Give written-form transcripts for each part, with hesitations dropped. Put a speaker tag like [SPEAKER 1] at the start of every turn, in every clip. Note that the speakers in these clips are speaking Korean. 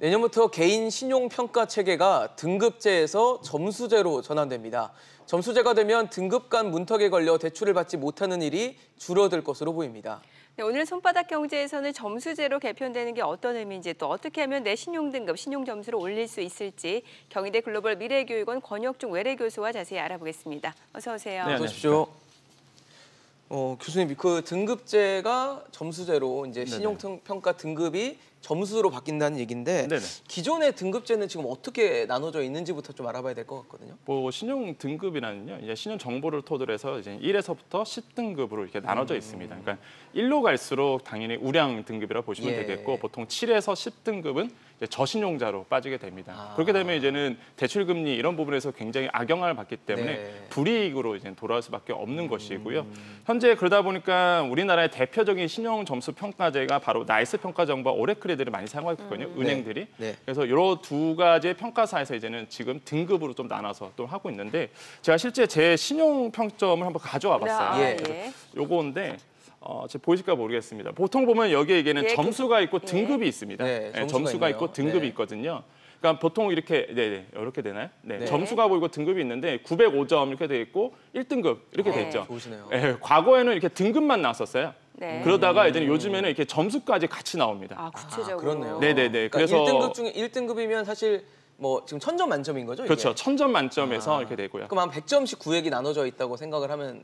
[SPEAKER 1] 내년부터 개인 신용평가 체계가 등급제에서 점수제로 전환됩니다. 점수제가 되면 등급 간 문턱에 걸려 대출을 받지 못하는 일이 줄어들 것으로 보입니다.
[SPEAKER 2] 네, 오늘 손바닥 경제에서는 점수제로 개편되는 게 어떤 의미인지 또 어떻게 하면 내 신용등급, 신용점수를 올릴 수 있을지 경희대 글로벌 미래교육원 권혁중 외래교수와 자세히 알아보겠습니다. 어서 오세요.
[SPEAKER 1] 네, 어서 오십시오. 교수님, 그 등급제가 점수제로 이제 신용평가 등급이 점수로 바뀐다는 얘기인데 기존의 등급제는 지금 어떻게 나눠져 있는지부터 좀 알아봐야 될 것 같거든요.
[SPEAKER 3] 신용 등급이라는요, 이제 신용 정보를 토대로 해서 이제 1에서부터 10등급으로 이렇게 나눠져 있습니다. 그러니까 1로 갈수록 당연히 우량 등급이라고 보시면 되겠고, 보통 7에서 10등급은 저신용자로 빠지게 됩니다. 그렇게 되면 이제는 대출 금리 이런 부분에서 굉장히 악영향을 받기 때문에 불이익으로 이제 돌아올 수밖에 없는 것이고요. 현재 그러다 보니까 우리나라의 대표적인 신용 점수 평가제가 바로 나이스 평가 정보와 오래클레드를 많이 사용하고 있거든요. 은행들이. 그래서 이런 두 가지의 평가사에서 이제는 지금 등급으로 좀 나눠서 또 하고 있는데, 제가 실제 제 신용 평점을 한번 가져와 봤어요. 요거인데 제가 보이실까 모르겠습니다. 보통 보면 여기에 이게는 점수가 있고 등급이 있습니다. 점수가 있고 등급이 있거든요. 그러니까 보통 이렇게 이렇게 되나요? 점수가 보이고 등급이 있는데 905점 이렇게 돼 있고 1등급 이렇게 돼 있죠.
[SPEAKER 1] 좋으시네요.
[SPEAKER 3] 과거에는 이렇게 등급만 나왔었어요. 그러다가 이제는 요즘에는 이렇게 점수까지 같이 나옵니다.
[SPEAKER 2] 구체적으로.
[SPEAKER 1] 그렇네요.
[SPEAKER 3] 그러니까
[SPEAKER 1] 그래서 1등급 중에 1등급이면 사실 뭐 지금 1000점 만점인 거죠?
[SPEAKER 3] 그렇죠.
[SPEAKER 1] 이게?
[SPEAKER 3] 1000점 만점에서 이렇게 되고요.
[SPEAKER 1] 그럼 한 100점씩 구획이 나눠져 있다고 생각을 하면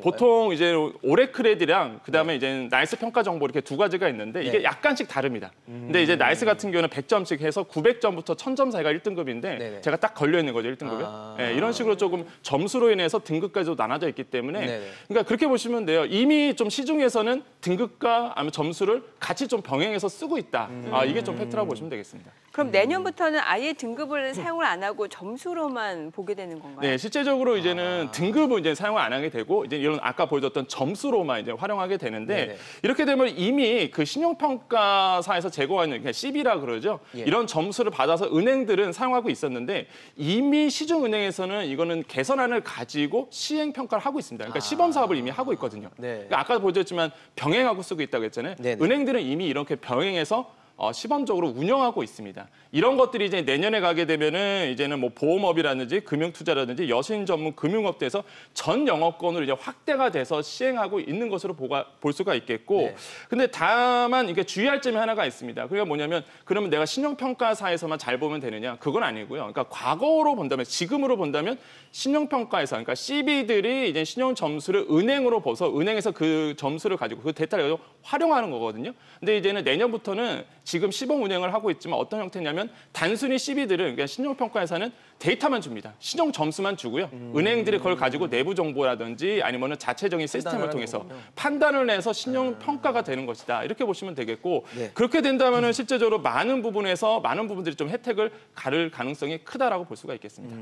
[SPEAKER 3] 보통 이제 오래클레드랑 그다음에 이제 나이스 평가 정보 이렇게 두 가지가 있는데 이게 약간씩 다릅니다. 근데 이제 나이스 같은 경우는 100점씩 해서 900점부터 1000점 사이가 1등급인데 제가 딱 걸려 있는 거죠, 1등급에. 이런 식으로 조금 점수로 인해서 등급까지도 나눠져 있기 때문에 그러니까 그렇게 보시면 돼요. 이미 좀 시중에서는 등급과 아니면 점수를 같이 좀 병행해서 쓰고 있다. 이게 좀 팩트라고 보시면 되겠습니다.
[SPEAKER 2] 그럼 내년부터는 아예 등급을 사용을 안 하고 점수로만 보게 되는 건가요?
[SPEAKER 3] 네, 실제적으로 이제는 등급은 이제 사용을 안 하게 되고 이제 이런 아까 보여줬던 점수로만 이제 활용하게 되는데 이렇게 되면 이미 그 신용평가사에서 제공하는 CB라 그러죠. 이런 점수를 받아서 은행들은 사용하고 있었는데 이미 시중은행에서는 이거는 개선안을 가지고 시행 평가를 하고 있습니다. 그러니까 시범 사업을 이미 하고 있거든요. 그러니까 아까 보여줬지만 병행하고 쓰고 있다고 했잖아요. 은행들은 이미 이렇게 병행해서 시범적으로 운영하고 있습니다. 이런 것들이 이제 내년에 가게 되면은 이제는 뭐 보험업이라든지 금융투자라든지 여신 전문 금융업대에서 전 영업권으로 이제 확대가 돼서 시행하고 있는 것으로 볼 수가 있겠고, 근데 다만 이게 주의할 점이 하나가 있습니다. 그게 뭐냐면 그러면 내가 신용평가사에서만 잘 보면 되느냐? 그건 아니고요. 그러니까 과거로 본다면, 지금으로 본다면 신용평가에서, 그러니까 CB들이 이제 신용 점수를 은행으로 봐서 은행에서 그 점수를 가지고 그 데이터를 가지고 활용하는 거거든요. 근데 이제는 내년부터는 지금 시범 운행을 하고 있지만 어떤 형태냐면 단순히 CB들은, 그러니까 신용평가회사는 데이터만 줍니다. 신용 점수만 주고요. 은행들이 그걸 가지고 내부 정보라든지 아니면 자체적인 시스템을 통해서 판단을 해서 신용평가가 되는 것이다. 이렇게 보시면 되겠고, 그렇게 된다면 실제적으로 많은 부분들이 좀 혜택을 가를 가능성이 크다라고 볼 수가 있겠습니다.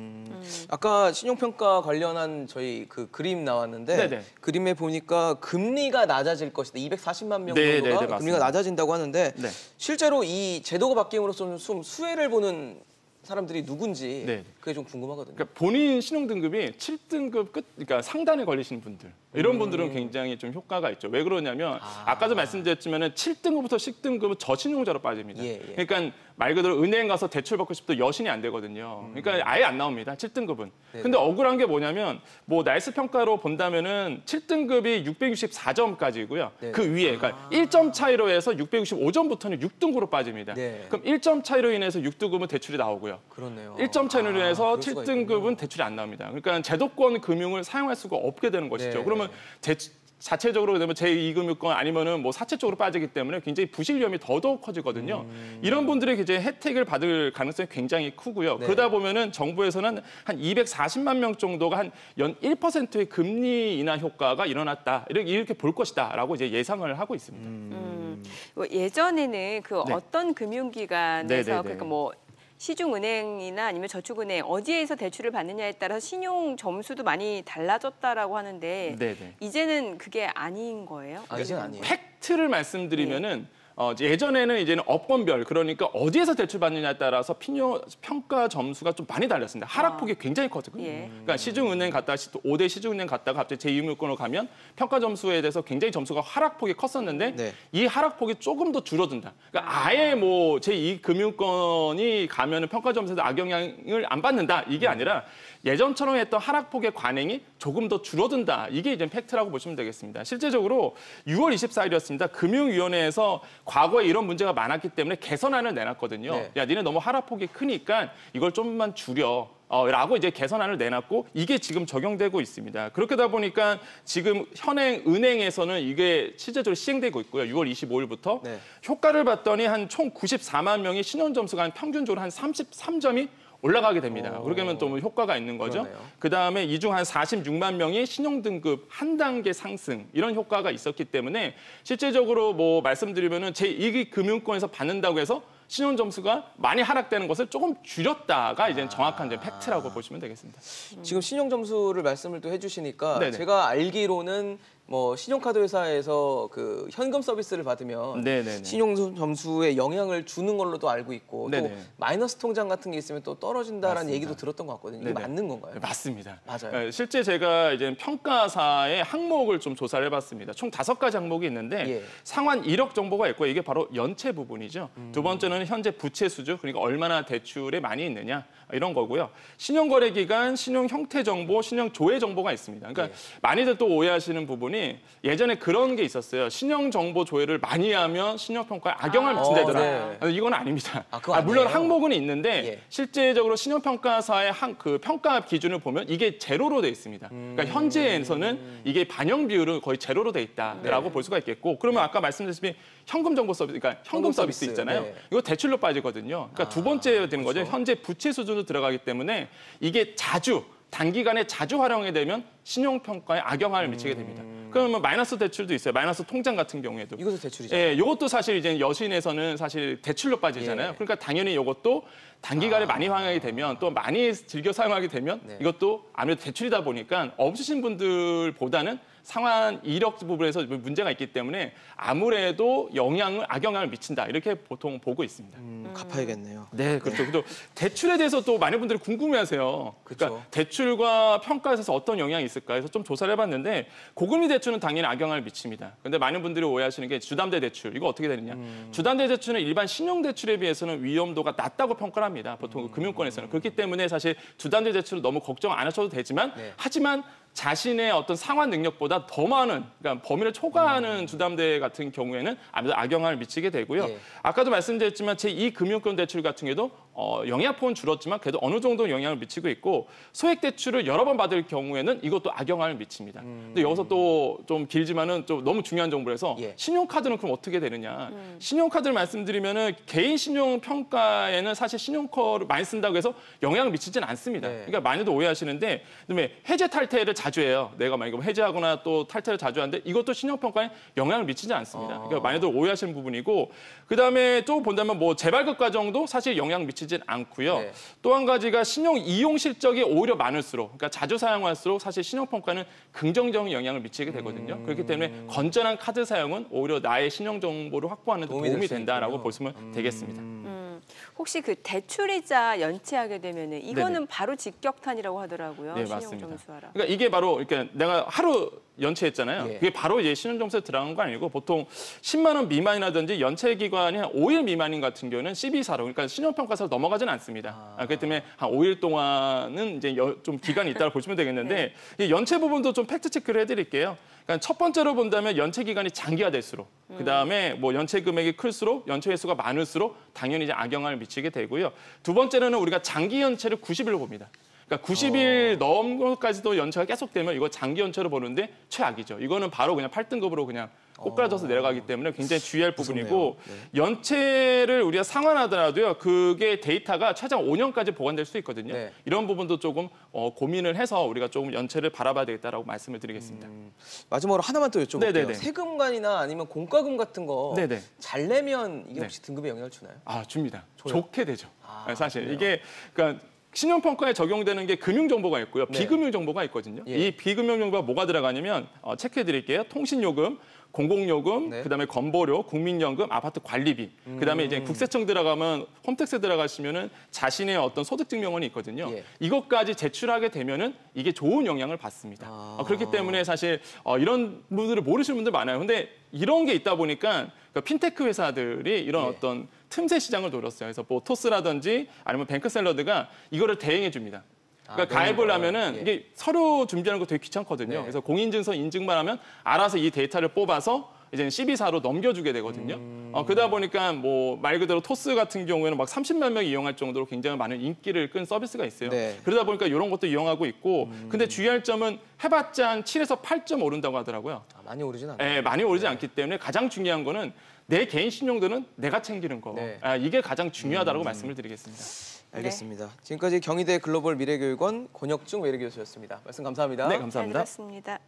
[SPEAKER 1] 아까 신용평가 관련한 저희 그 그림 나왔는데 그림에 보니까 금리가 낮아질 것이다. 240만 명 정도가 금리가 낮아진다고 하는데 실제로 이 제도가 바뀜으로써 좀 수혜를 보는 사람들이 누군지 그게 좀 궁금하거든요.
[SPEAKER 3] 그러니까 본인 신용등급이 7등급 그러니까 상단에 걸리시는 분들, 이런 분들은 굉장히 좀 효과가 있죠. 왜 그러냐면 아까도 말씀드렸지만 7등급부터 10등급은 저신용자로 빠집니다. 그러니까 말 그대로 은행 가서 대출 받고 싶어도 여신이 안 되거든요. 그러니까 아예 안 나옵니다. 7등급은. 근데 억울한 게 뭐냐면 뭐 나이스 평가로 본다면은 7등급이 664점까지고요. 그 위에 그러니까 1점 차이로 해서 665점부터는 6등급으로 빠집니다. 그럼 1점 차이로 인해서 6등급은 대출이 나오고요.
[SPEAKER 1] 그렇네요.
[SPEAKER 3] 1점 차이로 인해서 7등급은 대출이 안 나옵니다. 그러니까 제도권 금융을 사용할 수가 없게 되는 것이죠. 그러면 자체적으로 되면 제2금융권 아니면은 뭐 사채 쪽으로 빠지기 때문에 굉장히 부실 위험이 더더욱 커지거든요. 이런 분들이 이제 혜택을 받을 가능성이 굉장히 크고요. 그러다 보면은 정부에서는 한 240만 명 정도가 한 연 1%의 금리 인하 효과가 일어났다. 이렇게 볼 것이다라고 이제 예상을 하고 있습니다.
[SPEAKER 2] 예전에는 그 어떤 금융기관에서 그러니까 뭐 시중은행이나 아니면 저축은행 어디에서 대출을 받느냐에 따라서 신용 점수도 많이 달라졌다라고 하는데 이제는 그게 아닌 거예요?
[SPEAKER 1] 이제는 아니에요.
[SPEAKER 3] 팩트를 말씀드리면은 예전에는 이제는 업권별 그러니까 어디에서 대출받느냐에 따라서 평가 점수가 좀 많이 달렸습니다. 하락폭이 굉장히 컸거든요. 그러니까 시중은행 갔다가 5대 시중은행 갔다가 갑자기 제2금융권으로 가면 평가 점수에 대해서 굉장히 점수가 하락폭이 컸었는데
[SPEAKER 1] 네.
[SPEAKER 3] 이 하락폭이 조금 더 줄어든다. 그러니까 아예 뭐 제2금융권이 가면은 평가 점수에서 악영향을 안 받는다. 이게 아니라 예전처럼 했던 하락폭의 관행이 조금 더 줄어든다. 이게 이제 팩트라고 보시면 되겠습니다. 실제적으로 6월 24일이었습니다. 금융위원회에서 과거에 이런 문제가 많았기 때문에 개선안을 내놨거든요.
[SPEAKER 1] 네.
[SPEAKER 3] 야, 니네 너무 하락폭이 크니까 이걸 좀만 줄여. 라고 이제 개선안을 내놨고 이게 지금 적용되고 있습니다. 그렇게다 보니까 지금 현행 은행에서는 이게 실제적으로 시행되고 있고요. 6월 25일부터
[SPEAKER 1] 네.
[SPEAKER 3] 효과를 봤더니 한 총 94만 명이 신용 점수가 한 평균적으로 한 33점이 올라가게 됩니다. 그렇게 하면 또 효과가 있는 거죠.
[SPEAKER 1] 그러네요.
[SPEAKER 3] 그다음에 이 중 한 46만 명이 신용등급 한 단계 상승 이런 효과가 있었기 때문에 실제적으로 뭐 말씀드리면은 제2금융권에서 받는다고 해서 신용 점수가 많이 하락되는 것을 조금 줄였다가 이제 정확한 이제 팩트라고 보시면 되겠습니다.
[SPEAKER 1] 지금 신용 점수를 말씀을 또 해주시니까
[SPEAKER 3] 네네.
[SPEAKER 1] 제가 알기로는 뭐 신용카드 회사에서 그 현금 서비스를 받으면
[SPEAKER 3] 네네네.
[SPEAKER 1] 신용 점수에 영향을 주는 걸로도 알고 있고
[SPEAKER 3] 네네.
[SPEAKER 1] 또 마이너스 통장 같은 게 있으면 또 떨어진다라는
[SPEAKER 3] 맞습니다.
[SPEAKER 1] 얘기도 들었던 것 같거든요. 이게
[SPEAKER 3] 네네.
[SPEAKER 1] 맞는 건가요?
[SPEAKER 3] 네, 맞습니다.
[SPEAKER 1] 맞아요.
[SPEAKER 3] 실제 제가 이제 평가사의 항목을 좀 조사를 해봤습니다. 총 5가지 항목이 있는데
[SPEAKER 1] 예.
[SPEAKER 3] 상환 1억 정보가 있고 이게 바로 연체 부분이죠. 두 번째는 현재 부채 수주, 그러니까 얼마나 대출에 많이 있느냐 이런 거고요. 신용거래 기간, 신용 형태 정보, 신용 조회 정보가 있습니다. 그러니까 많이들 또 오해하시는 부분이 예전에 그런 게 있었어요. 신용 정보 조회를 많이 하면 신용평가에 악영향을 미친다더라.
[SPEAKER 1] 네.
[SPEAKER 3] 이건 아닙니다.
[SPEAKER 1] 그거
[SPEAKER 3] 물론
[SPEAKER 1] 아니에요?
[SPEAKER 3] 항목은 있는데
[SPEAKER 1] 예.
[SPEAKER 3] 실제적으로 신용평가사의 그 평가 기준을 보면 이게 제로로 돼 있습니다. 그러니까 현재에서는 이게 반영 비율은 거의 제로로 돼 있다라고 볼 수가 있겠고 그러면 아까 말씀드렸듯이 현금 정보 서비스, 그러니까 현금 서비스 있잖아요.
[SPEAKER 1] 네.
[SPEAKER 3] 이거 대출로 빠지거든요. 그러니까 두 번째 되는 거죠.
[SPEAKER 1] 그렇죠.
[SPEAKER 3] 현재 부채 수준으로 들어가기 때문에 이게 단기간에 자주 활용이 되면 신용평가에 악영향을 미치게 됩니다. 그러면 마이너스 대출도 있어요. 마이너스 통장 같은 경우에도.
[SPEAKER 1] 이것도 대출이죠.
[SPEAKER 3] 예, 이것도 사실 이제 여신에서는 사실 대출로 빠지잖아요.
[SPEAKER 1] 예.
[SPEAKER 3] 그러니까 당연히 이것도 단기간에 많이 활용하게 되면 또 많이 즐겨 사용하게 되면
[SPEAKER 1] 네.
[SPEAKER 3] 이것도 아무래도 대출이다 보니까 없으신 분들보다는 상환 이력 부분에서 문제가 있기 때문에 아무래도 악영향을 미친다 이렇게 보통 보고 있습니다.
[SPEAKER 1] 갚아야겠네요.
[SPEAKER 3] 네, 그렇죠. 또 대출에 대해서 또 많은 분들이 궁금해하세요.
[SPEAKER 1] 그렇죠.
[SPEAKER 3] 그러니까 대출과 평가에서 어떤 영향이 있을까 해서 좀 조사를 해봤는데 고금리 대출은 당연히 악영향을 미칩니다. 그런데 많은 분들이 오해하시는 게 주담대 대출 이거 어떻게 되느냐? 주담대 대출은 일반 신용 대출에 비해서는 위험도가 낮다고 평가를 합니다. 보통 금융권에서는 그렇기 때문에 사실 주담대 대출을 너무 걱정 안 하셔도 되지만
[SPEAKER 1] 네.
[SPEAKER 3] 하지만 자신의 어떤 상환 능력보다 더 많은 그러니까 범위를 초과하는 주담대 같은 경우에는 아무래도 악영향을 미치게 되고요.
[SPEAKER 1] 예.
[SPEAKER 3] 아까도 말씀드렸지만 제2금융권 대출 같은 경우도 영향폭은 줄었지만 그래도 어느 정도 영향을 미치고 있고 소액 대출을 여러 번 받을 경우에는 이것도 악영향을 미칩니다. 근데 여기서 또 좀 길지만은 좀 너무 중요한 정보라서
[SPEAKER 1] 예.
[SPEAKER 3] 신용카드는 그럼 어떻게 되느냐? 신용카드를 말씀드리면은 개인 신용 평가에는 사실 신용카드를 많이 쓴다고 해서 영향을 미치지는 않습니다.
[SPEAKER 1] 네.
[SPEAKER 3] 그러니까 많이들 오해하시는데 그다음에 해제 탈퇴를 자주 해요. 내가 만약에 해제하거나 또 탈퇴를 자주 하는데 이것도 신용평가에 영향을 미치지 않습니다. 그러니까 많이들 오해하시는 부분이고 그다음에 또 본다면 뭐 재발급 과정도 사실 영향 미치진 않고요.
[SPEAKER 1] 네.
[SPEAKER 3] 또 한 가지가 신용 이용 실적이 오히려 많을수록 그러니까 자주 사용할수록 사실 신용평가는 긍정적인 영향을 미치게 되거든요. 그렇기 때문에 건전한 카드 사용은 오히려 나의 신용 정보를 확보하는 데 도움이 된다라고 보시면 되겠습니다.
[SPEAKER 2] 혹시 그 대출이자 연체하게 되면은 이거는
[SPEAKER 3] 네네.
[SPEAKER 2] 바로 직격탄이라고 하더라고요.
[SPEAKER 3] 네,
[SPEAKER 2] 신용
[SPEAKER 3] 맞습니다.
[SPEAKER 2] 점수하라.
[SPEAKER 3] 그러니까 이게 바로 그러니까 내가 하루 연체했잖아요.
[SPEAKER 1] 예.
[SPEAKER 3] 그게 바로 이제 신용점수에 들어간 거 아니고 보통 10만 원 미만이라든지 연체 기간이 한 5일 미만인 같은 경우는 12사로 그러니까 신용평가사로 넘어가진 않습니다. 그렇기 때문에 한 5일 동안은 이제 좀 기간이 있다고 보시면 되겠는데 이 연체 부분도 좀 팩트 체크를 해드릴게요. 그러니까 첫 번째로 본다면 연체 기간이 장기가 될수록 그다음에 뭐 연체 금액이 클수록 연체 횟수가 많을수록 당연히 이제 악영향을 미치게 되고요. 두 번째로는 우리가 장기 연체를 90일로 봅니다. 그러니까 90일 넘어까지도 연체가 계속되면 이거 장기 연체로 보는데 최악이죠. 이거는 바로 그냥 8등급으로 그냥 꼬꾸라져서 내려가기 때문에 굉장히 주의할 부분이고 연체를 우리가 상환하더라도요. 그게 데이터가 최장 5년까지 보관될 수 있거든요.
[SPEAKER 1] 네.
[SPEAKER 3] 이런 부분도 조금 고민을 해서 우리가 조금 연체를 바라봐야 되겠다라고 말씀을 드리겠습니다.
[SPEAKER 1] 마지막으로 하나만 또 여쭤볼게요.
[SPEAKER 3] 네네네.
[SPEAKER 1] 세금관이나 아니면 공과금 같은 거 잘
[SPEAKER 3] 네네.
[SPEAKER 1] 내면 이게 혹시 등급에 영향을 주나요?
[SPEAKER 3] 아, 줍니다.
[SPEAKER 1] 줘요?
[SPEAKER 3] 좋게 되죠. 사실
[SPEAKER 1] 그래요?
[SPEAKER 3] 이게 그러니까 신용평가에 적용되는 게 금융정보가 있고요.
[SPEAKER 1] 네.
[SPEAKER 3] 비금융정보가 있거든요.
[SPEAKER 1] 예.
[SPEAKER 3] 이 비금융정보가 뭐가 들어가냐면 체크해드릴게요. 통신요금, 공공요금,
[SPEAKER 1] 네.
[SPEAKER 3] 그다음에 건보료, 국민연금, 아파트 관리비, 그다음에 이제 국세청 들어가면 홈택스 들어가시면은 자신의 어떤 소득증명원이 있거든요.
[SPEAKER 1] 예.
[SPEAKER 3] 이것까지 제출하게 되면은 이게 좋은 영향을 받습니다. 그렇기 때문에 사실 이런 분들을 모르시는 분들 많아요. 근데 이런 게 있다 보니까 그 핀테크 회사들이 이런
[SPEAKER 1] 예.
[SPEAKER 3] 어떤 틈새 시장을 노렸어요. 그래서 뭐 토스라든지 아니면 뱅크샐러드가 이거를 대행해 줍니다. 그러니까 가입을 하면은
[SPEAKER 1] 예.
[SPEAKER 3] 이게 서류 준비하는 거 되게 귀찮거든요.
[SPEAKER 1] 네.
[SPEAKER 3] 그래서 공인증서 인증만 하면 알아서 이 데이터를 뽑아서 이제 CB사로 넘겨주게 되거든요. 그러다 보니까 뭐 말 그대로 토스 같은 경우에는 막 30만 명이 이용할 정도로 굉장히 많은 인기를 끈 서비스가 있어요.
[SPEAKER 1] 네.
[SPEAKER 3] 그러다 보니까 이런 것도 이용하고 있고, 근데 주의할 점은 해봤자 한 7에서 8점 오른다고 하더라고요.
[SPEAKER 1] 많이 오르진 않아요.
[SPEAKER 3] 네, 많이 오르지 않기 때문에 가장 중요한 거는 내 개인 신용도는 내가 챙기는 거.
[SPEAKER 1] 네.
[SPEAKER 3] 이게 가장 중요하다고 말씀을 드리겠습니다.
[SPEAKER 1] 알겠습니다. 지금까지 경희대 글로벌 미래교육원 권혁중 외래교수였습니다. 말씀 감사합니다.
[SPEAKER 3] 네,
[SPEAKER 2] 잘
[SPEAKER 3] 감사합니다.
[SPEAKER 2] 들었습니다.